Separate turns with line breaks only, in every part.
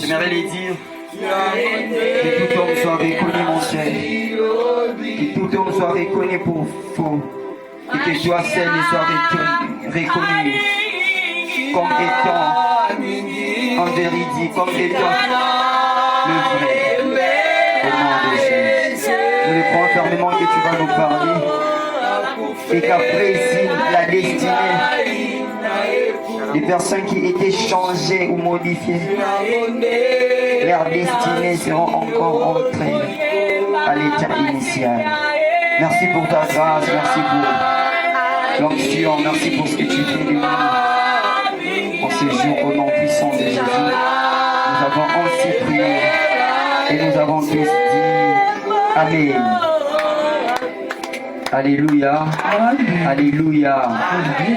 J'aimerais les dire. Que tout homme soit reconnu, mon cher. Que tout homme soit reconnu pour faux. Et que toi seul sois reconnu comme étant en vérité, comme étant le vrai. Au nom de Jésus. Nous le croyons fermement que tu vas nous parler. Et qu'après ici, la destinée des personnes qui étaient changées ou modifiées, leurs destinées seront encore entrées à l'état initial. Merci pour ta grâce, merci pour l'onction, merci pour ce que tu fais de nous en ce jour au nom puissant de Jésus. Nous avons ainsi prié et nous avons tous dit Amen. Alléluia, Alléluia,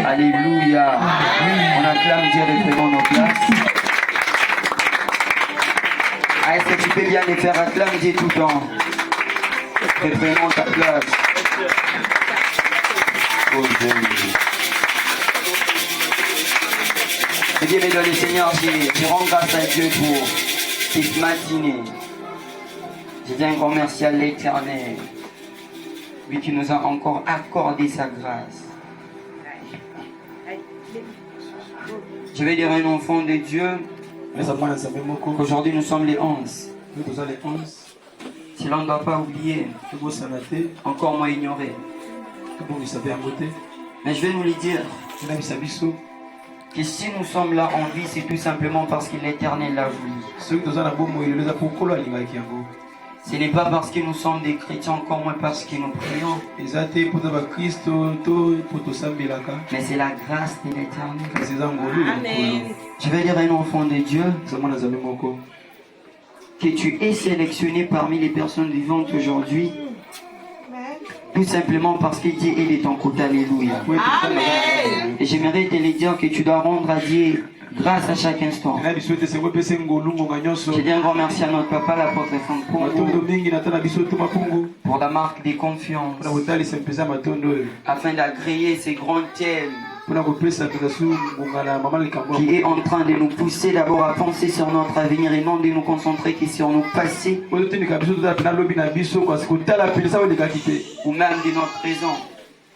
Alléluia. On acclame Dieu, reprenons nos places. Ah, est-ce que tu peux bien les faire acclamer Dieu tout le temps? Reprenons ta place. Oh Dieu. Et bien, mesdames et Seigneur, je rends grâce à Dieu pour cette matinée. Je dis un grand merci à l'Éternel, lui qui nous a encore accordé sa grâce. Je vais dire à un enfant de Dieu qu'aujourd'hui nous sommes les 11. Cela on ne doit pas oublier, encore moins ignorer. Mais je vais nous le dire que si nous sommes là en vie, c'est tout simplement parce que l'Éternel l'a voulu. Ce n'est pas parce que nous sommes des chrétiens, encore moins parce que nous prions. Mais c'est la grâce de l'Éternel. Je vais dire à un enfant de Dieu que tu es sélectionné parmi les personnes vivantes aujourd'hui. Tout simplement parce que Dieu est de ton côté. Alléluia. Amen. Et j'aimerais te le dire que tu dois rendre à Dieu grâce à chaque instant. Je dis un grand merci à notre papa, l'apôtre Franck, pour la marque de confiance, afin d'agréer ces grands thèmes qui est en train de nous pousser d'abord à penser sur notre avenir et non de nous concentrer que sur nos passés ou même de notre présent.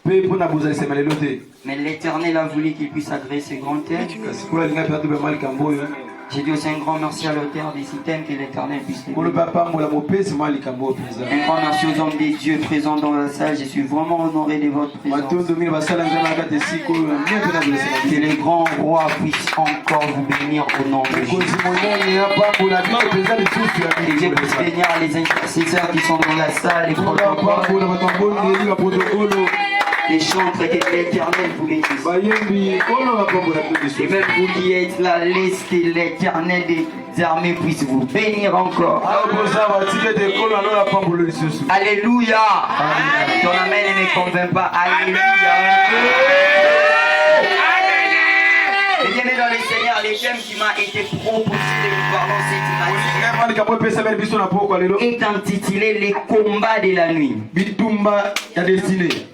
Mais l'Éternel a voulu qu'il puisse agréer ces grands thèmes. J'ai dit aussi un grand merci à l'auteur des thèmes que l'Éternel puisse les bénir. Un grand merci aux hommes des dieux présents dans la salle. Je suis vraiment honoré de votre présence. Que les grands rois puissent encore vous bénir au nom de Jésus. Que Dieu puisse bénir les intercesseurs qui sont dans la salle, les protocoles, les chantres, que l'Éternel vous bénisse. Et même vous qui êtes là, laissez l'Éternel des armées puisse vous bénir encore. Alléluia. Ton amen ne me convainc pas. Alléluia. Et bien dans le Seigneur, les thèmes qui m'a été proposé de nous parler est intitulé les combats de la nuit.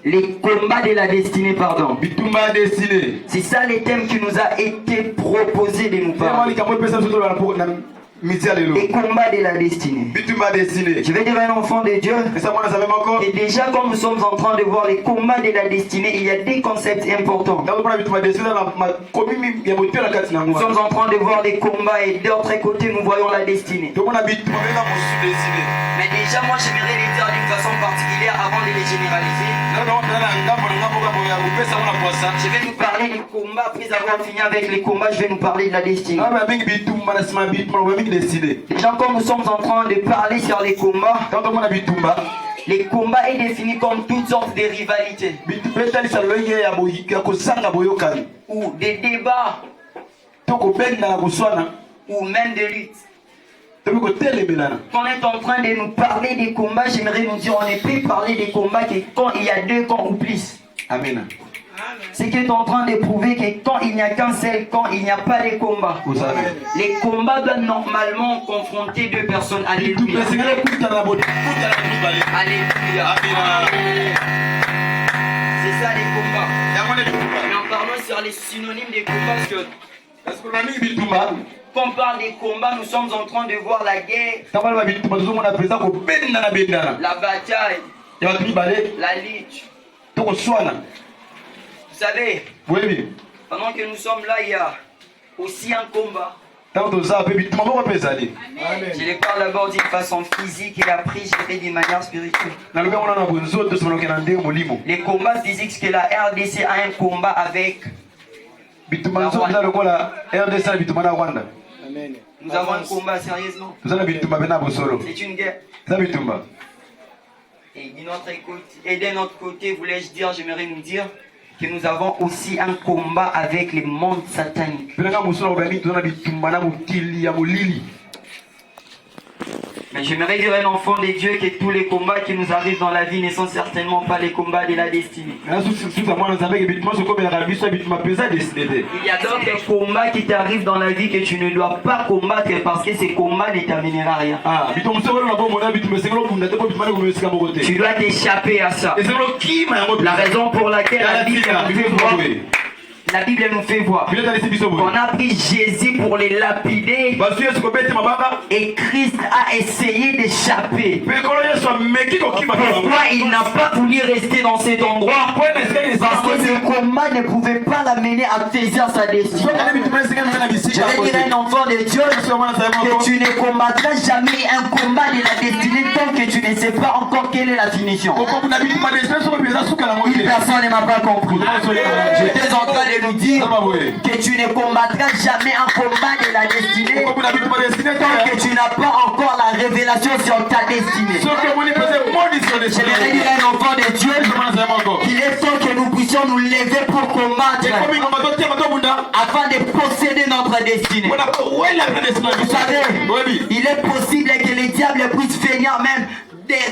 Les combats de la destinée, pardon. C'est ça les thèmes qui nous a été proposé de nous parler. Les combats de la destinée. Je vais dire à un enfant de Dieu. Et déjà quand nous sommes en train de voir les combats de la destinée, il y a des concepts importants. Nous sommes en train de voir les combats et d'autre côté nous voyons la destinée. Mais déjà moi j'aimerais les dire d'une façon particulière avant de les généraliser. Je vais nous parler des combats. Après avoir fini avec les combats, je vais nous parler de la destinée. Déjà quand nous sommes en train de parler sur les combats, les combats est défini comme toutes sortes de rivalités ou des débats ou même des luttes. Quand on est en train de nous parler des combats, j'aimerais nous dire on ne peut parler des combats que quand il y a deux camps ou plus. Amen. C'est que tu es en train de prouver que quand il n'y a qu'un seul camp, il n'y a pas de combat. Les combats doivent normalement confronter deux personnes. Alléluia. Alléluia. C'est ça les combats. Mais en parlant sur les synonymes des combats, parce que Quand on parle des combats, nous sommes en train de voir la guerre, la bataille, la lutte. Vous savez, pendant que nous sommes là, il y a aussi un combat. Je les parle d'abord d'une façon physique et après je vais d'une manière spirituelle. Les combats physiques, c'est que la RDC a un combat avec la Rwanda. Nous avons un combat sérieusement. C'est une guerre. Et d'un autre côté, voulais-je dire, j'aimerais nous dire que nous avons aussi un combat avec les mondes sataniques. Mais j'aimerais dire à un enfant de Dieu que tous les combats qui nous arrivent dans la vie ne sont certainement pas les combats de la destinée. Il y a d'autres combats qui t'arrivent dans la vie que tu ne dois pas combattre parce que ces combats ne t'amèneront à rien. Tu dois t'échapper à ça. La raison pour laquelle la Bible nous fait voir qu'on a pris Jésus pour les lapider et Christ a essayé d'échapper. Pourquoi il n'a pas voulu rester dans cet endroit? Parce que ce combat ne pouvait pas l'amener à saisir sa destinée. Je vais dire à un enfant de Dieu que tu ne combattras jamais un combat de la destinée tant que tu ne sais pas encore quelle est la finition. Une personne ne m'a pas compris. J'étais en train de nous dire que tu ne combattras jamais un combat de la destinée tant que tu n'as pas encore la révélation sur ta destinée. Je vais dire à un enfant de Dieu qu'il est temps que nous puissions nous lever pour combattre afin de posséder notre destinée. Vous savez, il est possible que les diables puissent venir même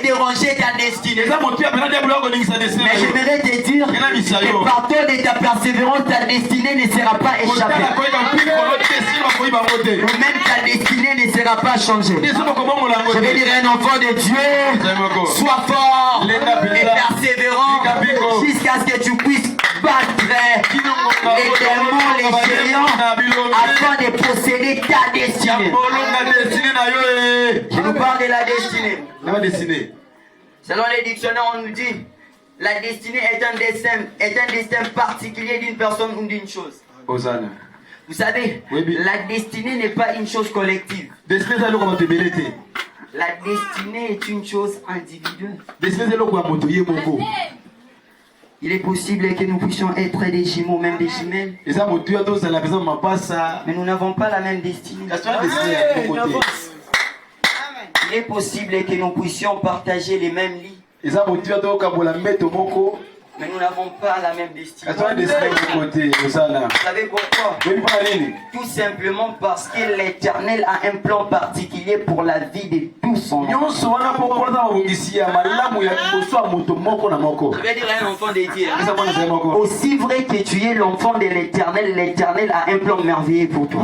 déranger ta destinée. Mais j'aimerais te dire que partant de ta persévérance, ta destinée ne sera pas échappée. Même ta destinée ne sera pas changée. Je vais dire à un enfant de Dieu, sois fort et persévérant jusqu'à ce que tu puisses battre les démons, les géants afin de posséder ta destinée. Je nous parle de la destinée. Selon les dictionnaires, on nous dit la destinée est un destin particulier d'une personne ou d'une chose. Vous savez, la destinée n'est pas une chose collective. La destinée est une chose individuelle. Il est possible que nous puissions être des jumeaux, même des jumelles. Mais nous n'avons pas la même destinée. Il est possible que nous puissions partager les mêmes lits. Mais nous n'avons pas la même destinée. Vous savez pourquoi? Tout simplement parce que l'Éternel a un plan particulier pour la vie de tous son enfants. Je vais dire à un enfant de Dieu, aussi vrai que tu es l'enfant de l'Éternel, l'Éternel a un plan merveilleux pour toi.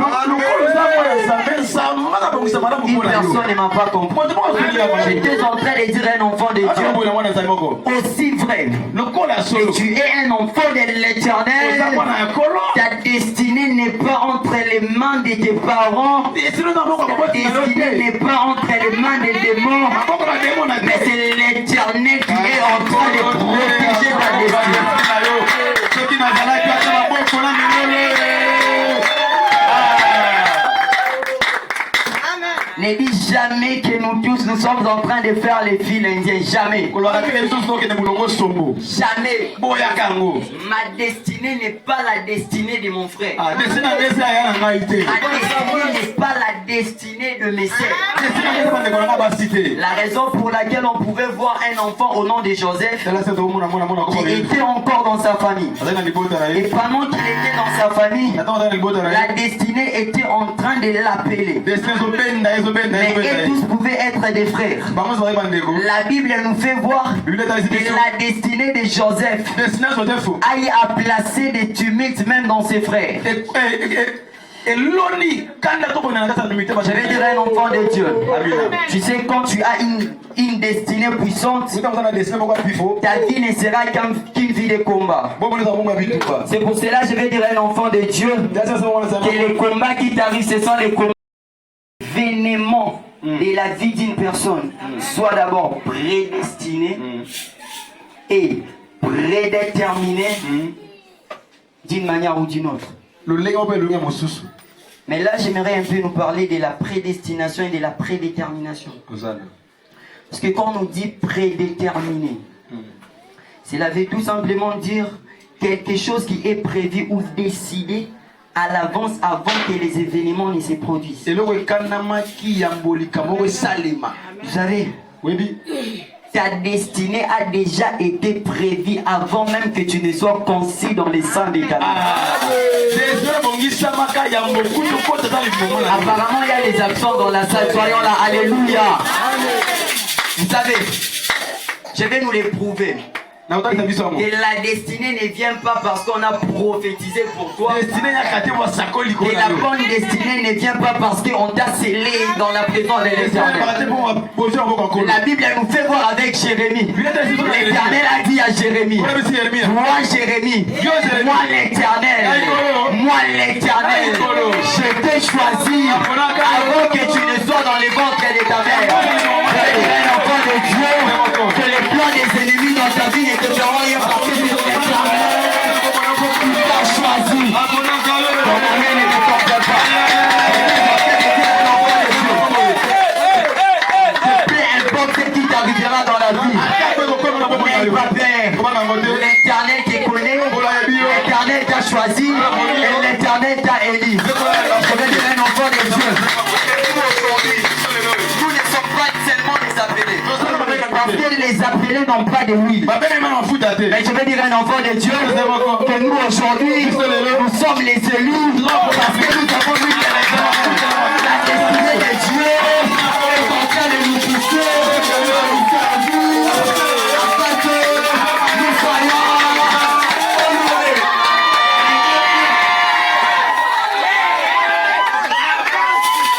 Une personne ne m'a pas compris. J'étais en train de dire à un enfant de Dieu, aussi vrai que tu es un enfant de l'Éternel, ta destinée n'est pas entre les mains de tes parents, ta destinée n'est pas entre les mains des démons, mais c'est l'Éternel qui est en train de protéger ta destinée. Ne dis jamais que nous tous nous sommes en train de faire les fils indiens. Jamais. Jamais. Ma destinée n'est pas la destinée de mon frère. Ma destinée n'est pas la destinée de mes sœurs. La raison pour laquelle on pouvait voir un enfant au nom de Joseph qui était encore dans sa famille. Et pendant qu'il était dans sa famille, la destinée était en train de l'appeler. Mais ils tous pouvaient être des frères. La Bible nous fait voir que la destinée de Joseph a placer des tumultes même dans ses frères. Je vais dire un enfant de Dieu. Tu sais, quand tu as une destinée puissante, ta vie ne sera qu'une vie de combat. C'est pour cela que je vais dire un enfant de Dieu que les combats qui t'arrivent, ce sont les combats événements de la vie d'une personne. Soit d'abord prédestiné et prédéterminé d'une manière ou d'une autre. Mais là, j'aimerais un peu nous parler de la prédestination et de la prédétermination. Parce que quand on nous dit prédéterminé, cela veut tout simplement dire quelque chose qui est prévu ou décidé à l'avance avant que les événements ne se produisent. Vous savez, ta destinée a déjà été prévue avant même que tu ne sois conçu dans les seins de ta mère. Apparemment, il y a des absents dans la salle. Soyons là. Alléluia. Vous savez, je vais nous les prouver. Et la destinée ne vient pas parce qu'on a prophétisé pour toi. Et la bonne destinée ne vient pas parce qu'on t'a scellé dans la présence de l'Éternel. La Bible nous fait voir avec Jérémie. L'Éternel a dit à Jérémie, moi Jérémie, moi l'Éternel, je t'ai choisi avant que tu ne sois dans les ventres de ta mère. Je suis un enfant de Dieu, que les plans des ennemis dans ta vie ne te feront rien parce que tu es l'Éternel. Il t'a choisi. Ton amen ne te trompe pas. Peu importe ce qui t'arrivera dans la vie, n'aie pas peur. L'Éternel te connaît, l'Éternel t'a choisi et l'Éternel t'a élu. Je veux dire un enfant de Dieu. Nous ne sommes pas seulement des appelés. Parce que les appelés n'ont pas de oui. Mais je veux dire un enfant de Dieu que nous aujourd'hui, nous sommes les élus parce que nous avons vu que la destinée de Dieu est en train de nous pousser afin que nous soyons honorés.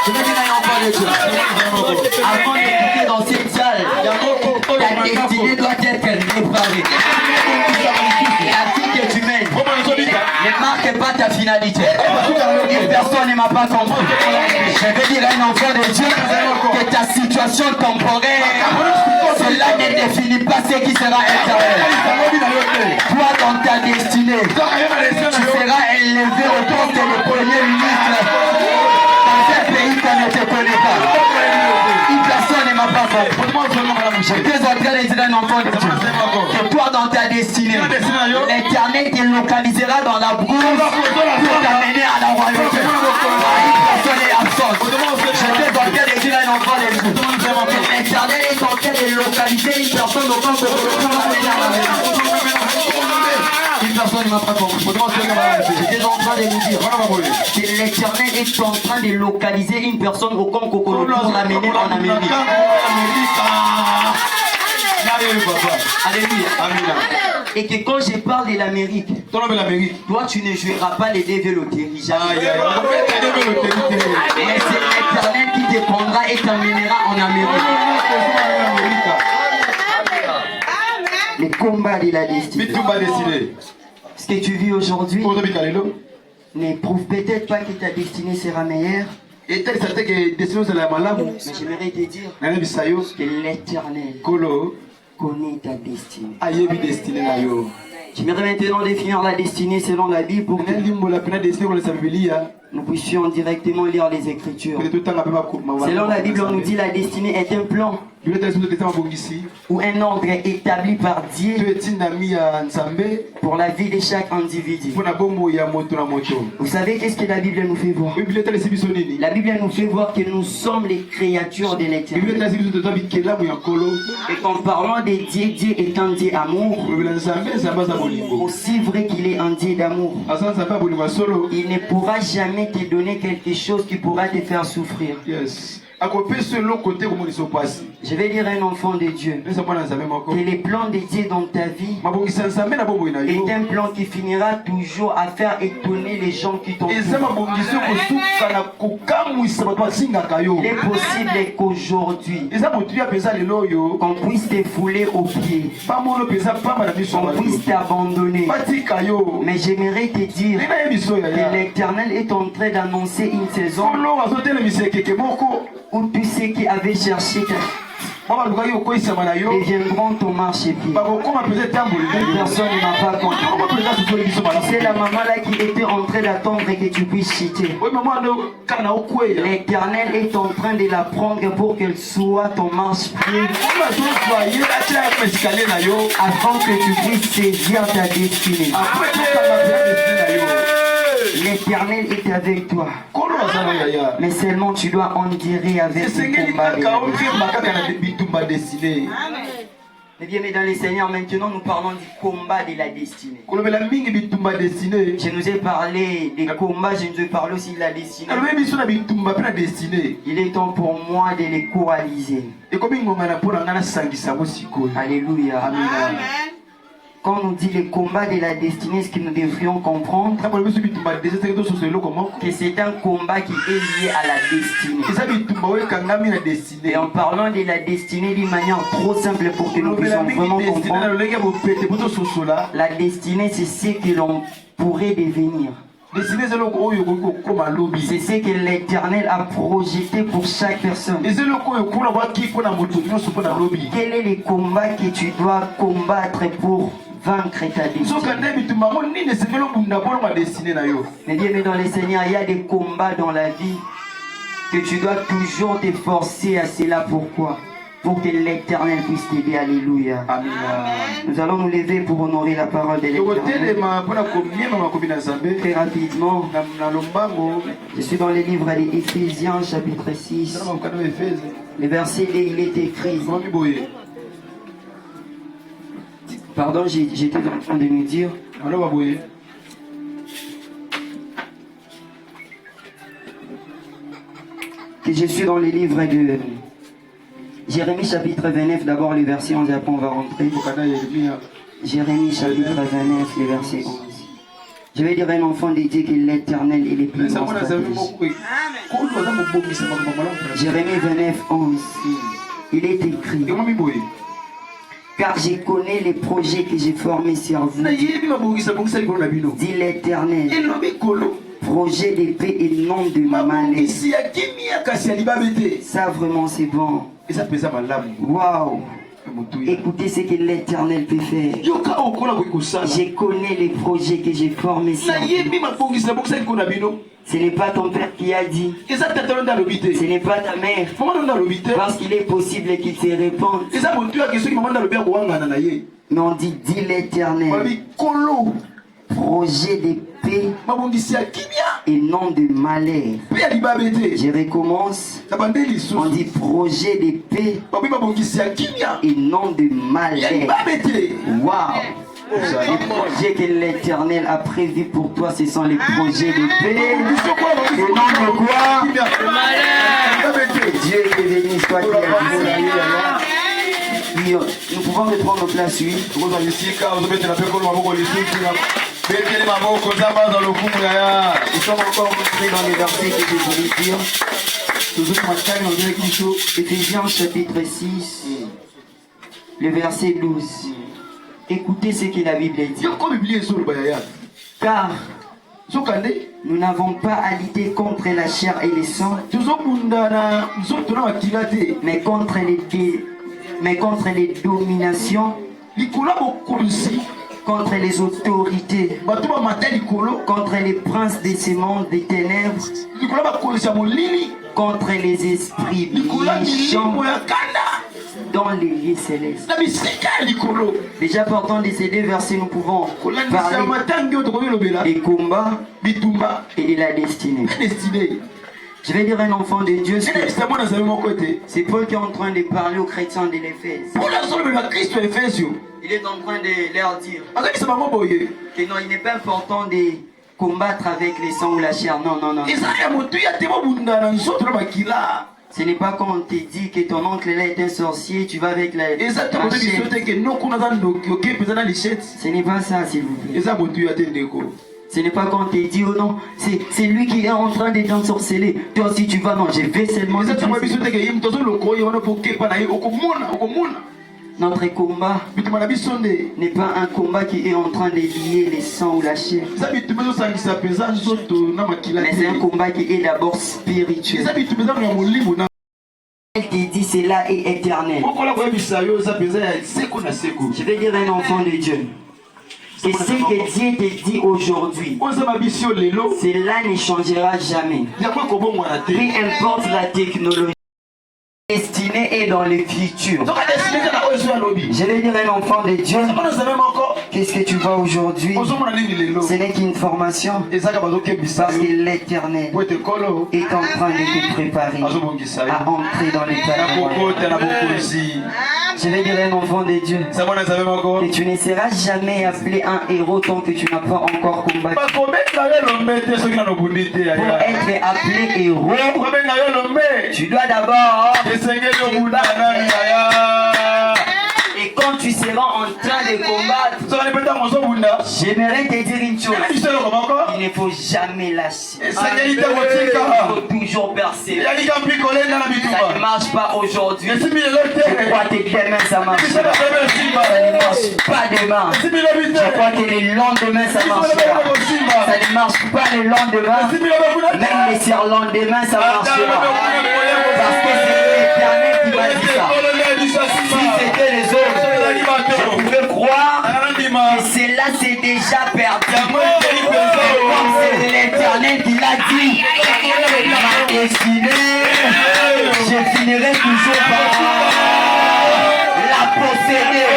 Je veux dire un enfant de Dieu. Avant de quitter dans cette salle, ta destinée doit être préparée. Et à qui que tu mènes, ne marque pas ta finalité. Une personne ne m'a pas compris. Je veux dire à un enfant de Dieu que ta situation temporaire, cela ne définit pas ce qui sera éternel. Toi dans ta destinée, tu seras élevé au poste de premier ministre dans un pays qu'on ne te connaît pas. Une personne ne m'a pas compris. Je suis en train de dire un enfant de Dieu que toi dans ta destinée, l'Éternel te localisera dans la brousse pour t'amener à la royauté. Une personne est absente. Je suis en train de dire un enfant de Dieu que l'Éternel est en train de localiser une personne au camp pour l'amener à la royauté. Une personne ne m'a pas compris. J'étais en train de nous dire que l'Éternel est en train de localiser une personne au camp pour l'amener en Amérique. Alléluia. Et que quand je parle de l'Amérique, toi tu ne joueras pas les développés. Mais c'est l'Éternel qui te prendra et t'emmènera en Amérique. Les combats de la destinée. Ce que tu vis aujourd'hui ne prouve peut-être pas que ta destinée sera meilleure. Mais j'aimerais te dire que l'Éternel connaît ta destinée. J'aimerais maintenant définir la destinée selon la Bible pour que nous puissions directement lire les Écritures. Selon la Bible, on nous dit que la destinée est un plan ou un ordre établi par Dieu pour la vie de chaque individu. Vous savez qu'est-ce que la Bible nous fait voir? La Bible nous fait voir que nous sommes les créatures de l'Éternel. Et qu'en parlant de Dieu, Dieu est un Dieu amour. Aussi vrai qu'il est un Dieu d'amour, il ne pourra jamais te donner quelque chose qui pourra te faire souffrir. Je vais dire à un enfant de Dieu que les plans de Dieu dans ta vie est un plan qui finira toujours à faire étonner les gens qui t'entourent. Il est possible qu'aujourd'hui, qu'on puisse te fouler aux pieds, qu'on puisse t'abandonner. Mais j'aimerais te dire que l'Éternel est en train d'annoncer une saison où tous ceux qui avaient cherché deviendront ton marchepied. Personne ne m'a pas compris. C'est la maman là qui était en train d'attendre que tu puisses chuter. L'Éternel est en train de la prendre pour qu'elle soit ton marchepied, afin que tu puisses saisir ta destinée. L'Éternel est avec toi. Mais seulement tu dois endurer avec le combat de la destinée. Eh bien, mesdames les seigneurs, maintenant nous parlons du combat de la destinée. Je nous ai parlé des combats, je nous ai parlé aussi de la destinée. Il est temps pour moi de les coaliser. Alléluia. Amen. Quand on nous dit le combat de la destinée, ce que nous devrions comprendre, que c'est un combat qui est lié à la destinée. Et en parlant de la destinée d'une manière trop simple pour que nous puissions vraiment comprendre, la destinée, c'est ce que l'on pourrait devenir. C'est ce que l'Éternel a projeté pour chaque personne. Quel est le combat que tu dois combattre pour vaincre ta destinée? Mais bien, mais dans les Seigneurs, il y a des combats dans la vie que tu dois toujours t'efforcer à cela. Pourquoi? Pour que l'Éternel puisse t'aider. Alléluia. Amen. Nous allons nous lever pour honorer la parole de l'Éternel. Très rapidement, je suis dans le livre d'Éphésiens chapitre 6. Le verset 2, il est écrit. Pardon, j'étais en train de nous dire. Que je suis dans le livre de Jérémie chapitre 29, d'abord le verset 11 et après on va rentrer. Jérémie chapitre 29, le verset 11. Je vais dire à un enfant de Dieu que l'Éternel est le plus grand stratège. Jérémie 29, 11. Il est écrit: car je connais les projets que j'ai formés sur vous, dit l'Éternel, projet de paix et non de malheur. Ça vraiment c'est bon. Waouh! Écoutez ce que l'Éternel peut faire. Je connais les projets que j'ai formés sur vous. Ce n'est pas ton père qui a dit. Ce n'est pas ta mère. Parce qu'il est possible qu'il se répande. Mais on dit l'Éternel. Projet de paix et non de malheur. Je recommence. On dit projet de paix et non de malheur. Waouh! Les projets que l'Éternel a prévus pour toi, ce sont les projets de paix et non de quoi? De malheur. Dieu est béni, soit il. Nous pouvons reprendre nos places, oui. Nous sommes encore rentrés dans les versets que je voulais dire. Éphésiens chapitre 6, le verset 12. Écoutez ce que la Bible dit. Car nous n'avons pas à lutter contre la chair et le sang, mais contre les dominations, contre les autorités, contre les princes de ce monde des ténèbres, contre les esprits méchants dans les lieux célestes. Déjà partant de ces deux versets, nous pouvons parler des combats et de la destinée. Je vais dire à un enfant de Dieu, c'est Paul qui est en train de parler aux chrétiens de l'Éphèse. Il est en train de leur dire que non, il n'est pas important de combattre avec les sangs ou la chair. Non, non, non. Ce n'est pas quand on te dit que ton oncle là est un sorcier, tu vas avec la machette. Ce n'est pas ça, s'il vous plaît. Ce n'est pas quand on te dit, oh non, c'est lui qui est en train d'être ensorcelé. Toi aussi tu vas, non, je vais seulement... Notre combat n'est pas un combat qui est en train de lier les sangs ou la chair. Mais c'est un combat qui est d'abord spirituel. Elle te dit cela est éternel. Je vais dire un enfant de Dieu. Et ce que Dieu te dit aujourd'hui, cela ne changera jamais. Peu importe la technologie. Destinée est dans le futur. Je vais dire un enfant de Dieu. Qu'est-ce que tu vois aujourd'hui? Ce n'est qu'une formation. Parce que l'Éternel est en train de te préparer à entrer dans l'éternel. Je vais dire un enfant de Dieu. Que tu ne seras jamais appelé un héros tant que tu n'as pas encore combattu. Pour être appelé héros, tu dois d'abord... Et quand tu seras en train de combattre, j'aimerais te dire une chose. Il ne faut jamais lâcher. Il faut toujours persévérer. Ça ne marche pas aujourd'hui. Je crois que demain ça marchera. Ça ne marche pas demain. Je crois que le lendemain ça marchera. Ça ne marche pas le lendemain. Même le surlendemain ça marchera. Parce que c'est l'Éternel qui m'a dit ça. Si c'était les autres, je pouvais croire que cela c'est déjà perdu. Comme c'est l'Éternel qui l'a dit, ma destinée, je finirai toujours par la posséder.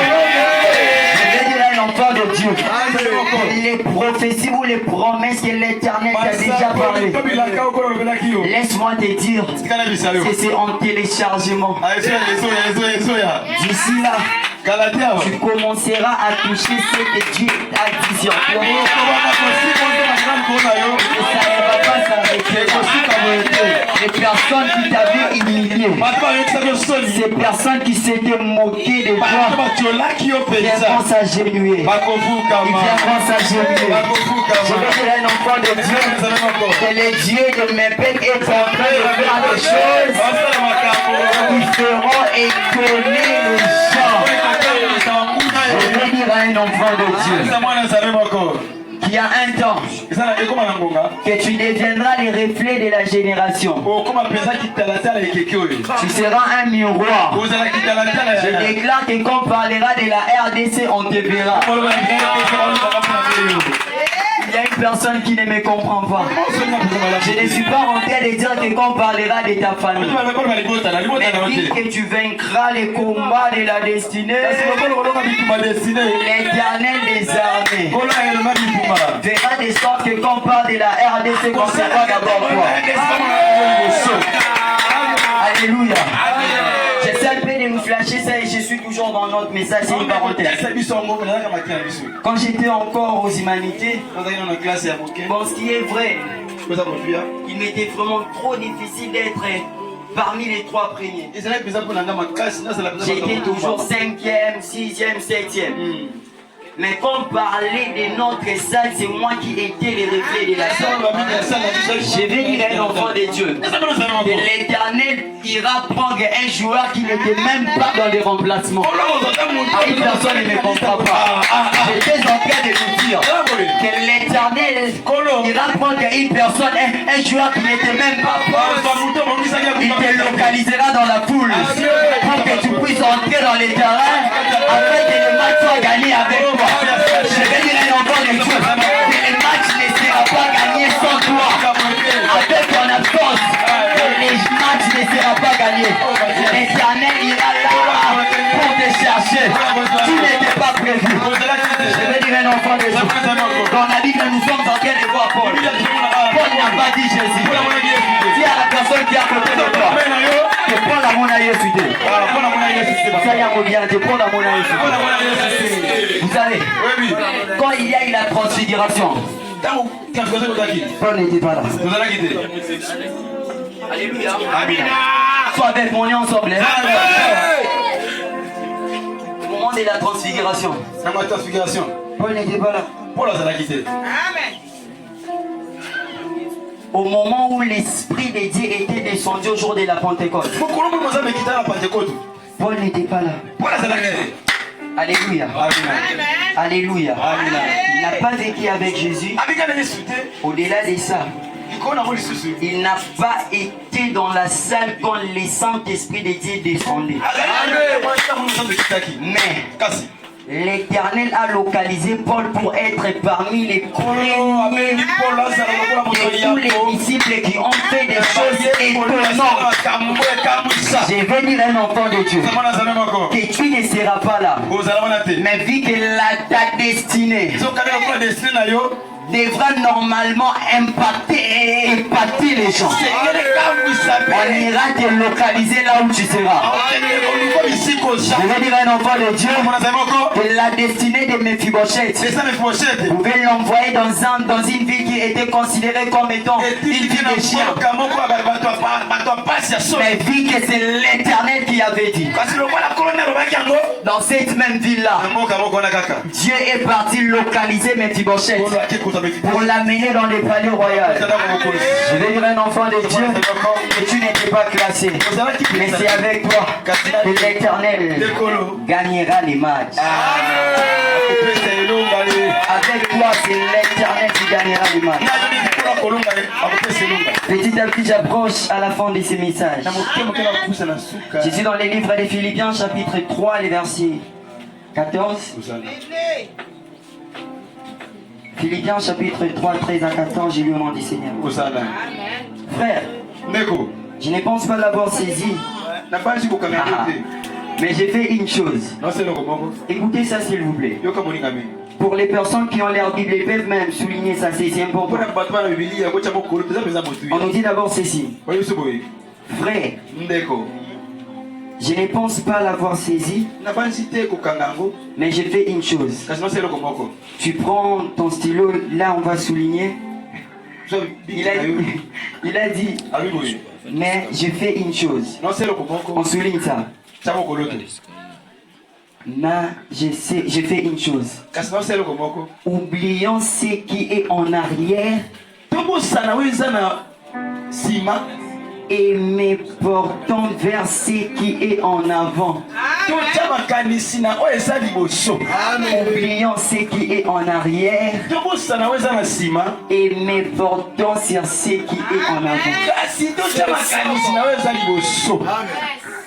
Je vais dire à l'enfant de Dieu, les prophéties ou les promesses que l'Éternel t'a déjà parlé. Laisse-moi te dire que c'est en téléchargement. D'ici là, tu commenceras à toucher ce que Dieu a dit sur toi. Ça ne va pas s'arrêter. Les personnes qui t'avaient humilié, ces personnes qui s'étaient moquées de toi, viendront s'agenouiller. Ils viendront s'agenouiller. Je vais dire à un enfant de Dieu que le Dieu de mes pères est en train de faire des choses qui feront étonner les gens. Je vais dire à un enfant de Dieu qu'il y a un temps que tu deviendras le reflet de la génération. Tu seras un miroir. Je déclare que quand on parlera de la RDC, on te verra. Il y a une personne qui ne me comprend pas. Je ne suis pas en train de dire que quand on parlera de ta famille, mais dis que tu vaincras les combats de la destinée. L'Éternel des armées verra de sorte que quand on parle de la RDC, qu'on ne sait pas d'abord quoi. Alléluia. J'essaie un peu de me flasher ça et je suis toujours dans notre message, c'est une parenthèse. Quand j'étais encore aux humanités, bon, ce qui est vrai, il m'était vraiment trop difficile d'être parmi les 3 premiers. J'étais toujours 5e, 6e, 7e. Mais quand on parlait de notre salle, c'est moi qui étais le reflet de la salle. Je vais dire à un enfant de Dieu que l'Éternel ira prendre un joueur qui n'était même pas dans les remplacements. Une personne ne me comprend pas. J'étais en train de vous dire que l'Éternel ira prendre une personne, un joueur qui n'était même pas proche. Il te localisera dans la foule pour que tu puisses entrer dans les terrains afin que le match soit gagné avec toi. Je vais dire un enfant de Dieu que le match ne sera pas gagné sans toi. Avec ton absence, le match ne sera pas gagné. L'Éternel ira là pour te chercher. Tu n'étais pas prévu. Je vais dire un enfant de Dieu. Dans la Bible, nous sommes en train de voir Paul. Paul n'a pas dit Jésus. Dis à la personne qui est à côté de toi, tu prends la monnaie fidèle. Ça y est, revient, tu prends la monnaie fidèle. Vous savez, quand il y a eu la transfiguration, Paul n'était pas là. Alléluia. Toi avec mon nez ensemble. Au moment de la transfiguration. Paul n'était pas là.
Amen.
Au moment où l'Esprit de Dieu était descendu au jour de la Pentecôte. Paul n'était pas là. Alléluia. Alléluia. Il n'a pas vécu avec Jésus. Au-delà de ça, il n'a pas été dans la salle quand le Saint-Esprit de Dieu descendait. Mais l'Éternel a localisé Paul pour être parmi les premiers de tous les disciples qui ont fait des choses étonnantes. Je vais dire à un enfant de Dieu que tu ne seras pas là. Mais vu que ta destinée devra normalement impacter les gens. On ira te localiser là où tu seras. Je vais dire à un enfant de Dieu que la destinée de Mephibosheth, vous pouvez l'envoyer dans une ville qui était considérée comme étant une ville de chiens. Mais vu que c'est l'Éternel qui avait dit, dans cette même ville-là, Dieu est parti localiser Mephibosheth pour l'amener dans les palais royaux. Je vais dire à un enfant de Dieu que tu n'étais pas classé, mais c'est avec toi que l'Éternel gagnera les matchs. Avec toi, c'est l'Éternel qui gagnera les matchs. Petit à petit, j'approche à la fin de ces messages. Je suis dans les livres des Philippiens, chapitre 3, les versets 14. Philippiens chapitre 3, 13 à 14, j'ai lu au nom du Seigneur. Frère, je ne pense pas l'avoir saisi. Mais j'ai fait une chose. Écoutez ça s'il vous plaît. Pour les personnes qui ont leur Bible, ils peuvent même souligner ça, c'est important. On nous dit d'abord ceci. Frère, je ne pense pas l'avoir saisi, mais j'ai fait une chose. Tu prends ton stylo, là on va souligner. Il a dit, mais j'ai fait une chose. On souligne ça. Mais j'ai fait une chose. Oublions ce qui est en arrière et me portons vers ce qui est en avant. Oublions ce qui est en arrière et me portons sur ce qui est en avant.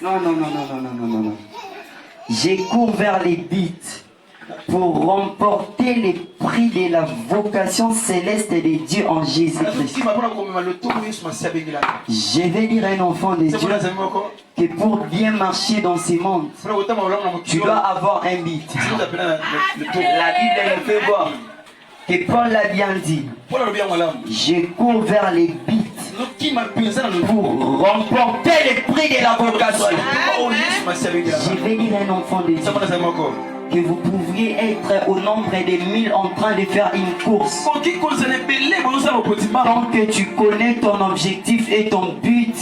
Non. Je cours vers les buts pour remporter les prix de la vocation céleste de Dieu en Jésus-Christ. Je vais dire à un enfant de Dieu que pour bien marcher dans ce monde, tu dois avoir un but. La Bible nous fait voir que Paul l'a bien dit. Je cours vers les buts pour remporter les prix de la vocation. Je vais dire à un enfant de Dieu que vous pourriez être au nombre de 1000 en train de faire une course. Tant que tu connais ton objectif et ton but,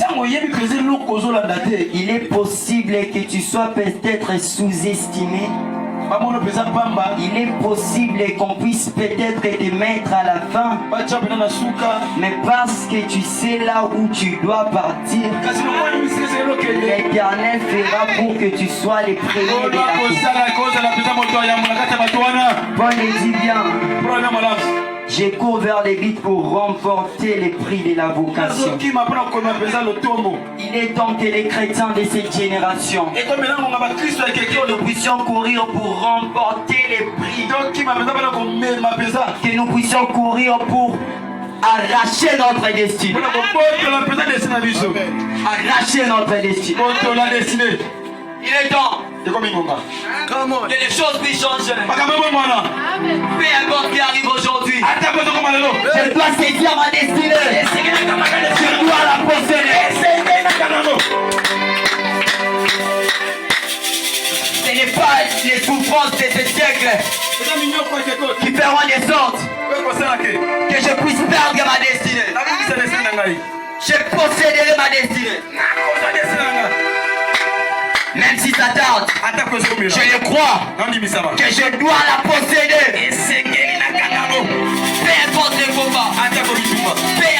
il est possible que tu sois peut-être sous-estimé. Il est possible qu'on puisse peut-être te mettre à la fin, mais parce que tu sais là où tu dois partir, l'Éternel fera pour que tu sois les premiers de la course. Paul dit bien, je cours vers les buts pour remporter les prix de la vocation. Il est temps que les chrétiens de cette génération, nous puissions courir pour remporter les prix. Que nous puissions courir pour arracher notre destinée. Arracher notre destinée. Il est temps que les choses puissent changer. Peu importe qui arrive aujourd'hui, je dois saisir ma destinée. Je dois la posséder. Ce n'est pas les souffrances de ce siècle qui feront des sortes que je puisse perdre ma destinée. Je posséderai ma destinée.
m'attarde, je le crois que je dois la posséder. Peu importe le combat, peu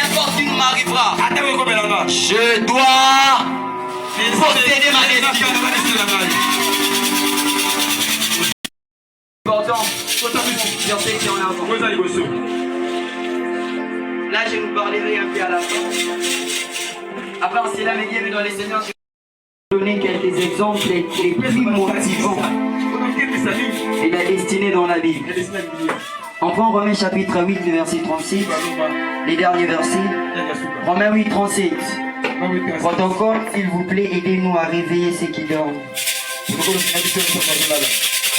importe ce qui m'arrivera, je dois posséder ma destinée. Important, verset qui est en avant. Là, je vous parlerai un peu à la fin. À part cela, mes bienvenus dans les Seigneurs, je vais vous donner quelques exemples les plus motivants et la destinée dans la Bible. On prend Romains chapitre 8, le verset 36, les derniers versets. Romains 8, 37. Protocole, s'il vous plaît, aidez-nous à réveiller ceux qui dorment.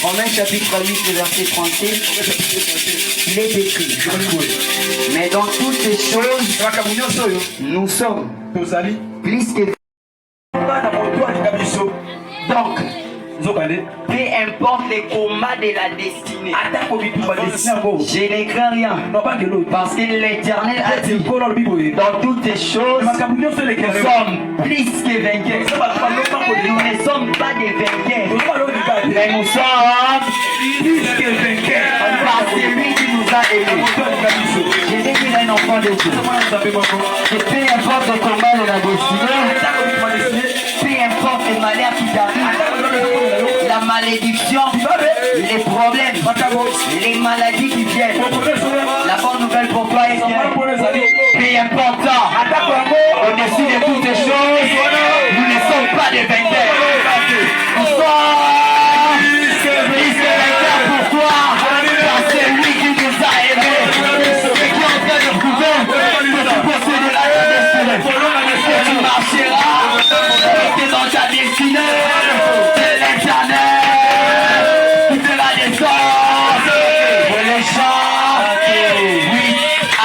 Romains chapitre 8, le verset 37. Il est écrit. Mais dans toutes ces choses, nous sommes plus que... Donc, peu importe les combats de la destinée, je ne crains rien. Parce que l'Éternel a dit, dans toutes ces choses, nous sommes plus que vainqueurs. Nous ne sommes pas des vainqueurs, mais nous sommes plus que vainqueurs. Par celui qui nous a aimés. Je vais dire un enfant de Dieu. Que peu importe le combat de la destinée, peu importe le malheur qui t'arrive, la malédiction, les problèmes, les maladies qui viennent. La bonne nouvelle pour toi est que peu importe, au-dessus de toutes ces choses, nous ne sommes pas des vainqueurs. Nous sommes plus que vainqueurs. Pourquoi? Parce que celui qui nous a aimés, et qui est en train de prouver que tu possèdes la destinée, que tu marcheras, que dans ta destinée, c'est l'Éternel qui te la descend. Et les gens, oui,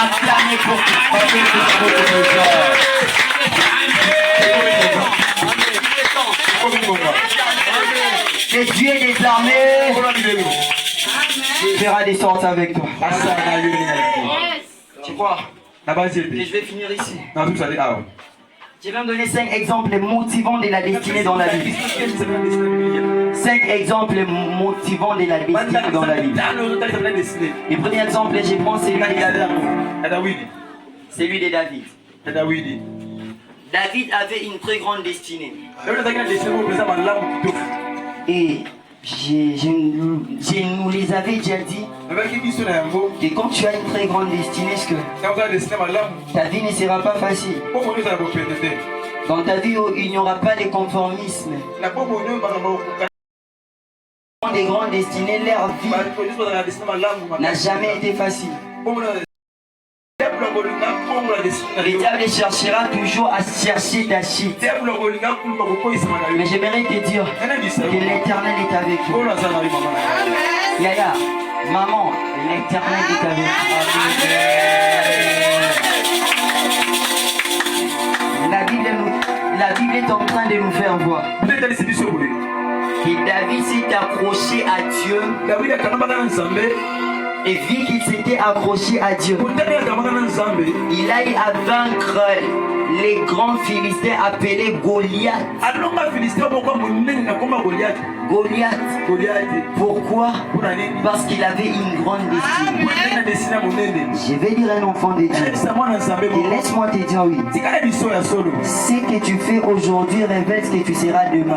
acclamez pour toi. Que Dieu des armées fera des sortes avec toi. Tu crois que je vais finir ici. Je vais me donner 5 exemples motivants de la destinée dans la Bible. 5 exemples motivants de la destinée dans la Bible. Le premier exemple, je prends celui de David. Celui de David. David avait une très grande destinée. Et je nous les avais déjà dit que quand tu as une très grande destinée, ta vie ne sera pas facile. Dans ta vie, il n'y aura pas de conformisme. Des grandes destinées, leur vie n'a jamais été facile. Le diable cherchera toujours à chercher ta chute. Mais j'aimerais te dire que l'Éternel est avec toi. Yaya, maman, l'Éternel est avec toi. La Bible est en train de nous faire voir que David s'est accroché à Dieu. Et vu qu'il s'était accroché à Dieu, il a eu à vaincre les grands Philistins appelés Goliath. Pourquoi? Parce qu'il avait une grande destinée. Je vais dire un enfant de Dieu. Et laisse-moi te dire oui. Ce que tu fais aujourd'hui révèle ce que tu seras demain.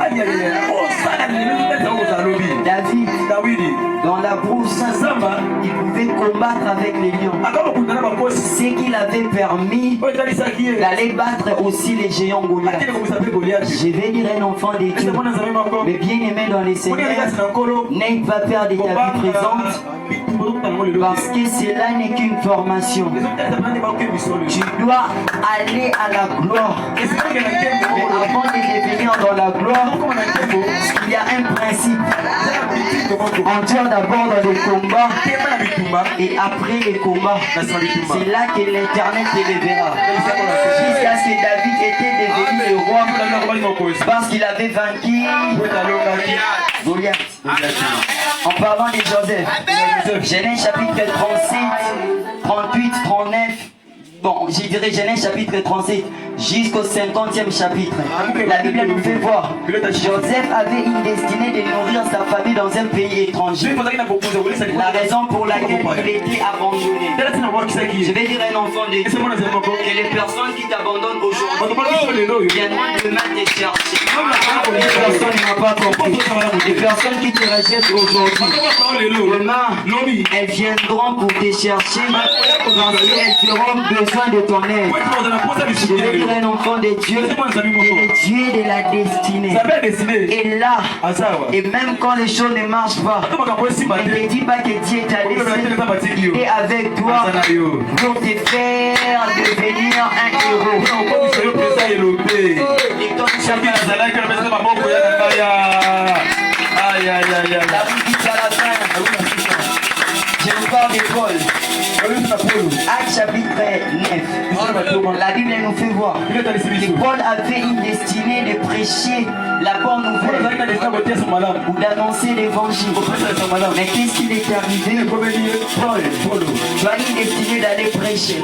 David, dans la brousse, il pouvait combattre avec les lions. Ce qu'il avait permis d'aller battre aussi les géants Goliath. Je vais dire un enfant de Dieu. Mais bien aimé dans les Seigneurs, n'aie pas peur de ta vie présente. Parce que cela n'est qu'une formation. Tu dois aller à la gloire. Mais avant de devenir dans la gloire, il y a un principe. Entrer d'abord dans les combats et après les combats. C'est là que l'Éternel te verra. Jusqu'à ce que David était devenu le roi parce qu'il avait vaincu Goliath. En parlant de Joseph, Genèse chapitre 37, 38, 39. Bon, je dirais Genèse chapitre 37, jusqu'au 50e chapitre. La Bible nous fait voir. Joseph avait une destinée de nourrir sa famille dans un pays étranger. La raison pour laquelle il était abandonné. Je vais dire à un enfant de Dieu que les personnes qui t'abandonnent aujourd'hui viendront demain te chercher. Les personnes ne m'ont pas compris. Les personnes qui te rejettent aujourd'hui, demain, elles viendront pour te chercher parce qu'elles auront besoin de ton aide. Je vais dire à un enfant de Dieu que le Dieu de la destinée est là. Et même quand les choses ne marchent pas, ne te dis pas que Dieu t'a laissé. Il est avec toi pour te faire devenir un héros. La musique à la fin. Je vous parle de Paul. Acte chapitre 9. La Bible nous fait voir que Paul avait une destinée de prêcher la bonne nouvelle ou d'annoncer l'évangile. Mais qu'est-ce qui est arrivé? Paul, tu as une destinée d'aller prêcher.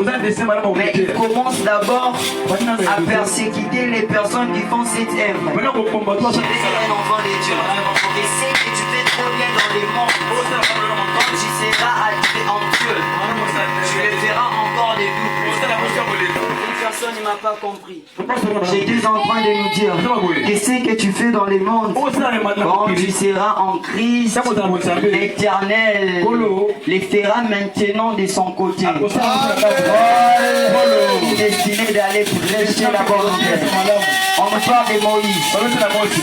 Mais il commence d'abord à persécuter les personnes qui font cette œuvre. Je vais dire un enfant de Dieu. Et c'est que tu fais trop bien dans les mondes. Quand tu seras arrivé en Dieu, tu le feras encore des doubles. Une personne ne m'a pas compris. J'étais en train de nous dire que ce que tu fais dans les mondes, quand tu seras en Christ, l'Éternel les fera maintenant de son côté. Il est destiné d'aller prêcher la bonne nouvelle. On me parle de Moïse.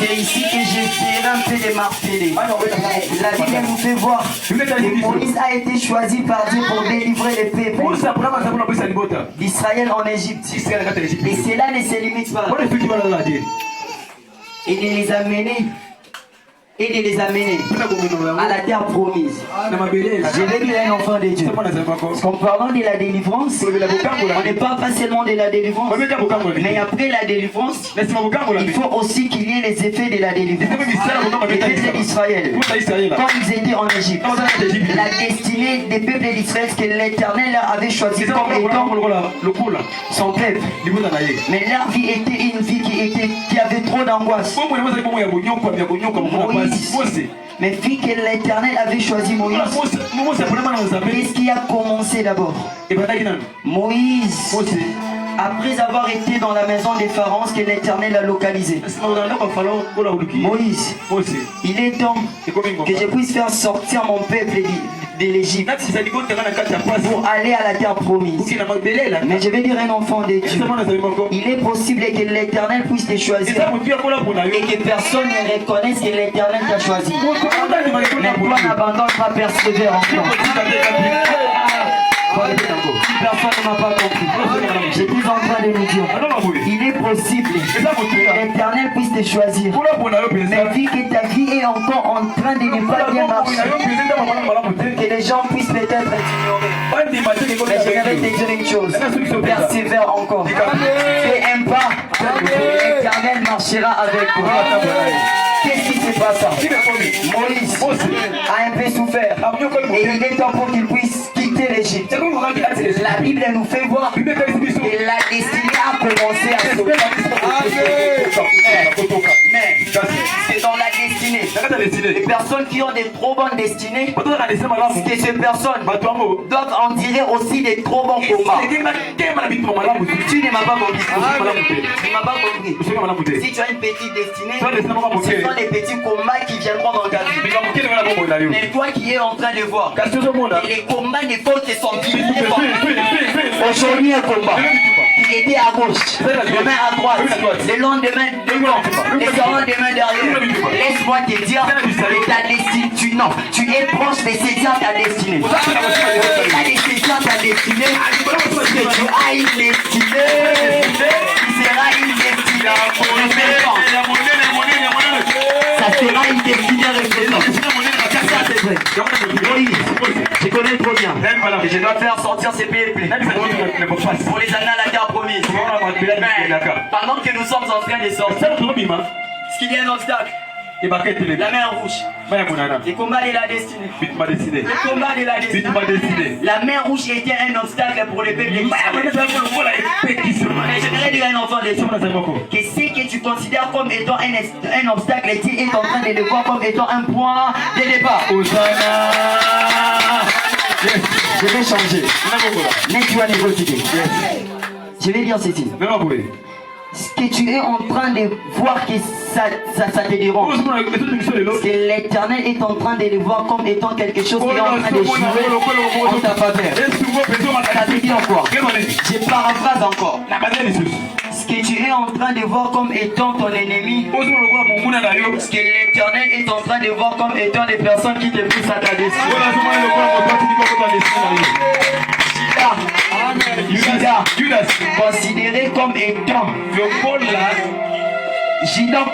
C'est ici que j'essaierai un peu de marteler. La Bible nous fait voir que Moïse a été choisi par Dieu pour délivrer les peuples d'Israël en Égypte. Et cela ne se limite pas. Et de les amener à la terre promise. Je vais dire à un enfant de Dieu. En parlant de la délivrance, on ne parle pas seulement de la délivrance, mais après la délivrance, il faut aussi qu'il y ait les effets de la délivrance. Les peuples d'Israël, quand ils étaient en Égypte, la destinée des peuples d'Israël que l'Éternel leur avait choisi comme étant son peuple. Mais leur vie était une vie qui avait trop d'angoisse. Mais vu que l'Éternel avait choisi Moïse, qu'est-ce qui a commencé d'abord? Moïse, après avoir été dans la maison des pharaons que l'Éternel a localisé, Moïse, il est temps que je puisse faire sortir mon peuple de l'Égypte pour aller à la terre promise. Mais je vais dire à un enfant de Dieu, il est possible que l'Éternel puisse te choisir et que personne ne reconnaisse que l'Éternel t'a choisi. Mais toi n'abandonne pas, persévère encore. Personne ne m'a pas compris. J'étais en train de nous dire, il est possible que l'Éternel puisse te choisir. Mais vu que ta vie est encore en train de ne pas bien marcher, que les gens puissent peut-être t'ignorer. Mais je vais te dire une chose, persévère encore. Fais un pas, l'Éternel marchera avec toi. Qu'est-ce qui se passe? Moïse a un peu souffert et il est temps pour qu'il puisse quitter l'Égypte. La Bible nous fait voir que la destinée a commencé à sauver. Mais c'est dans la destinée. Les personnes qui ont des trop bonnes destinées, que ces personnes doivent en tirer aussi des trop bons combats. Tu ne m'as pas compris. Tu m'as pas compris. Si tu as une petite destinée, ce sont les petits combats qui viendront dans ta vie. Mais toi qui es en train de voir, les combats des fautes sont vivants. Aujourd'hui un combat. Il était à gauche, demain à droite, le lendemain devant, le lendemain derrière. Laisse-moi te dire que ta destinée, tu es proche de saisir ta destinée. Tu as de saisir ta destinée, parce que tu as une destinée qui sera une destinée représentante. Ça sera une destinée représentante. Moïse, je connais trop bien. Et je dois faire sortir ces peuples pour les amener à la terre promise. Pendant que nous sommes en train de sortir, est-ce qu'il y a un obstacle?
Et bah, qu'est-ce que
La mer rouge. Le combat de la destinée. Le combat de la destinée. La mer rouge était un obstacle pour les peuples d'Israël. J'aimerais dire à un enfant de Dieu que ce que tu considères comme étant un obstacle, tu es en train de le voir comme étant un point de départ. Je vais changer. Mais tu vas négocier. Je vais dire ceci. Ce que tu es en train de voir que ça te dérange. Parce que l'Éternel est en train de le voir comme étant quelque chose qui est en train de jouer en ta faveur. Ça veut dire quoi? Je paraphrase encore. Ce que tu es en train de voir comme étant ton ennemi, ce que l'Éternel est en train de voir comme étant des personnes qui te poussent à ta destinée. Judas, considéré comme étant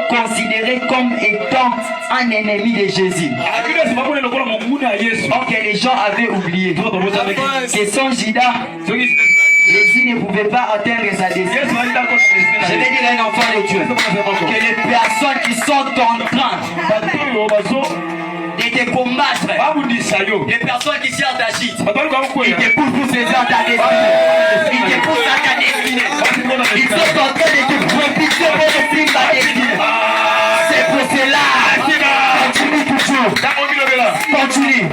considéré comme étant un ennemi de Jésus. Or que les gens avaient oublié que sans Judas, Jésus ne pouvait pas atteindre sa destinée. Je vais dire à un enfant de Dieu que les personnes qui sont en train de te combattre, les personnes qui cherchent ta chute, ils te poussent pour ces heures ta destinée. Ils te poussent à ta destinée. Ils sont en train de te propulser pour le film ta destinée. C'est pour cela. Continue toujours. Continue.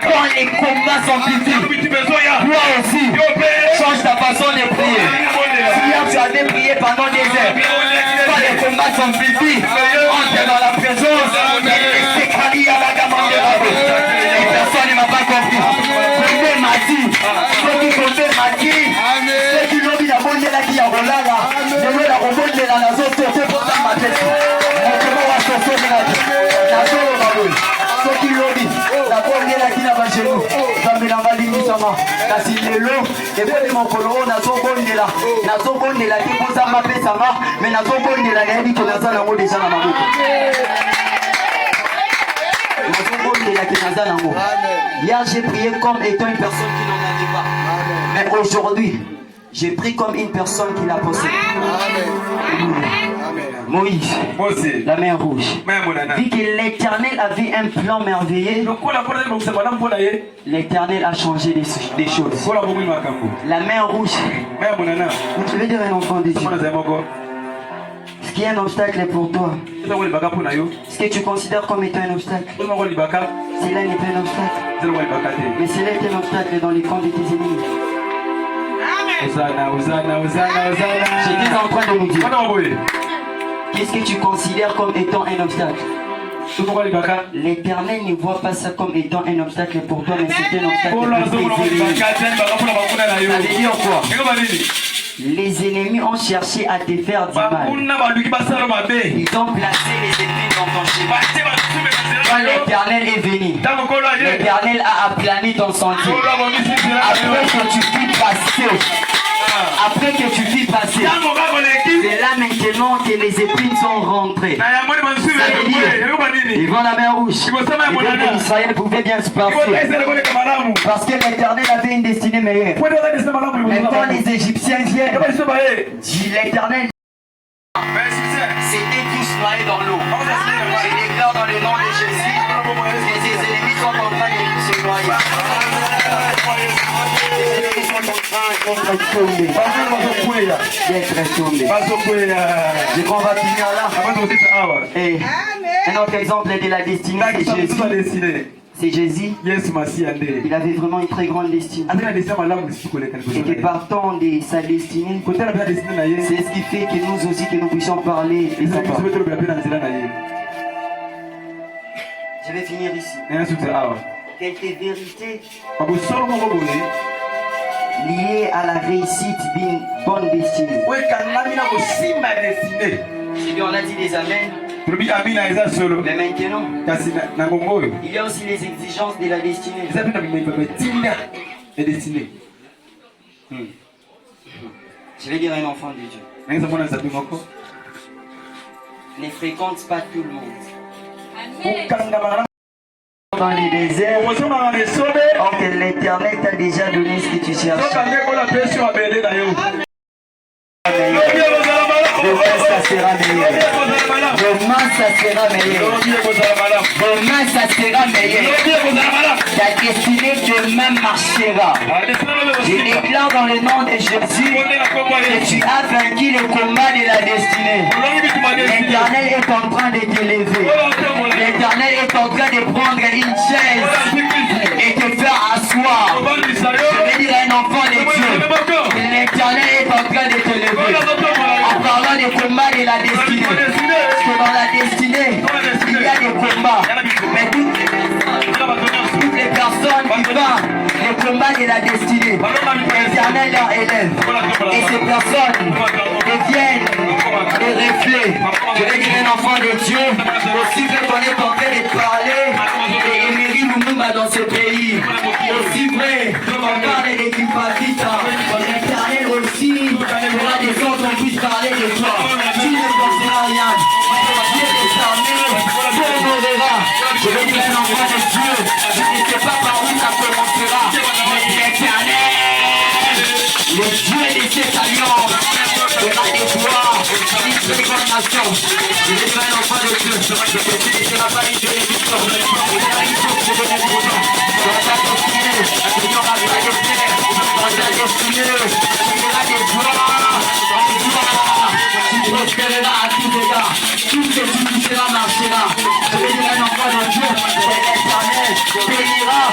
Quand les combats sont difficiles, toi aussi, change ta façon de prier. Si hier tu avais prié pendant des heures, quand les combats sont difficiles, entre dans la présence et les personnes ne m'ont pas compris. Ceux m'a dit, ceux qui l'ont dit, la bonne là qui a volala, je veux la rebonde de la nation, c'est pour ça ma tête. Comment on va sortir de la tête? Ceux qui l'ont dit, la bonne là qui n'a pas chez nous, ça me l'a dit, ça m'a. Kasi lelo, et puis mon colon, n'a pas bonne là, n'a pas bonne là qui pour ça m'a fait ça m'a, mais n'a pas bonne là, n'a dit qu'on a ça dans mon déjà dans ma bouche. Hier j'ai prié comme étant une personne qui n'en avait pas. Mais aujourd'hui, j'ai pris comme une personne qui l'a possédé. Moïse, la mer rouge. Vu que l'Éternel avait un plan merveilleux, l'Éternel a changé des choses. La mer rouge. Je vais dire à un enfant de Dieu. Ce qui est un obstacle pour toi, ce que tu considères comme étant un obstacle, cela n'est pas un obstacle, mais cela est un obstacle dans les camps de tes ennemis. J'étais en train de nous dire, qu'est-ce que tu considères comme étant un obstacle? L'Éternel ne voit pas ça comme étant un obstacle pour toi, mais c'est un obstacle pour tes ennemis. Ça veut dire quoi? Les ennemis ont cherché à te faire du mal. Ils ont placé les ennemis dans ton chemin. Quand l'Éternel est venu, l'Éternel a aplani ton sentier. Après que tu fis passer, c'est là maintenant que les épines sont rentrées. Ça veut dire, devant la mer rouge, les peuples d'Israël pouvaient bien se passer. Parce que l'Éternel avait une destinée meilleure. Mais quand les Égyptiens viennent, l'Éternel, c'était tous noyés dans l'eau. Je déclare dans le nom de Jésus que ses ennemis sont en train de se noyer. Je crois qu'on va finir là. Et un autre exemple de la destinée, c'est Jésus. C'est Jésus. Il avait vraiment une très grande destinée. Et que partant de sa destinée, c'est ce qui fait que nous aussi, que nous puissions parler de sa part. Je vais finir ici. Quelques vérités liées à la réussite d'une bonne destinée. Si bien on a dit des amens. Mais maintenant, il y a aussi les exigences de la destinée. Je vais dire à un enfant de Dieu. Ne fréquente pas tout le monde. Dans les déserts, or que l'Éternel t'a déjà donné ce que tu cherches.
Demain, ça sera meilleur. Demain, ça sera meilleur. Demain, ça sera meilleur. Ta destinée demain marchera. Je déclare dans le nom de Jésus que tu as vaincu le combat de la destinée. L'Éternel est en train de t'élever. L'Éternel est en train de prendre une chaise et te faire asseoir. Je vais dire à un enfant de Dieu, l'Éternel est en train de te lever. En parlant des combats de la destinée. Parce que dans la destinée, il y a des combats. Mais toutes les personnes qui parlent des combats de la destinée, l'Éternel leur élève. Et ces personnes deviennent des reflets. Je vais dire un enfant de Dieu, aussi vrai qu'on est en train de parler de Emery Lumumba dans ce pays. Aussi vrai qu'on parle de Kipavita, l'Éternel aussi fera des gens qu'on puisse parler de toi. Tu ne penseras rien. Dieu est armé, Dieu honorera. Je vais dire un enfant de Dieu, je ne sais pas par où ça commencera, mais l'Éternel, le Dieu de cette alliance, fera des gloires, une très grande nation. Je vais dire un enfant de Dieu, tu ne seras pas une bénédiction, tu seras une source de bénédiction. Dans ta destinée, il n'y aura pas de frères. Dans ta destinée, tu feras des gloires, tu prospéreras à tous égards. Tout ce qui touchera marchera. Je vais dire un enfant de Dieu, c'est l'Éternel bénira.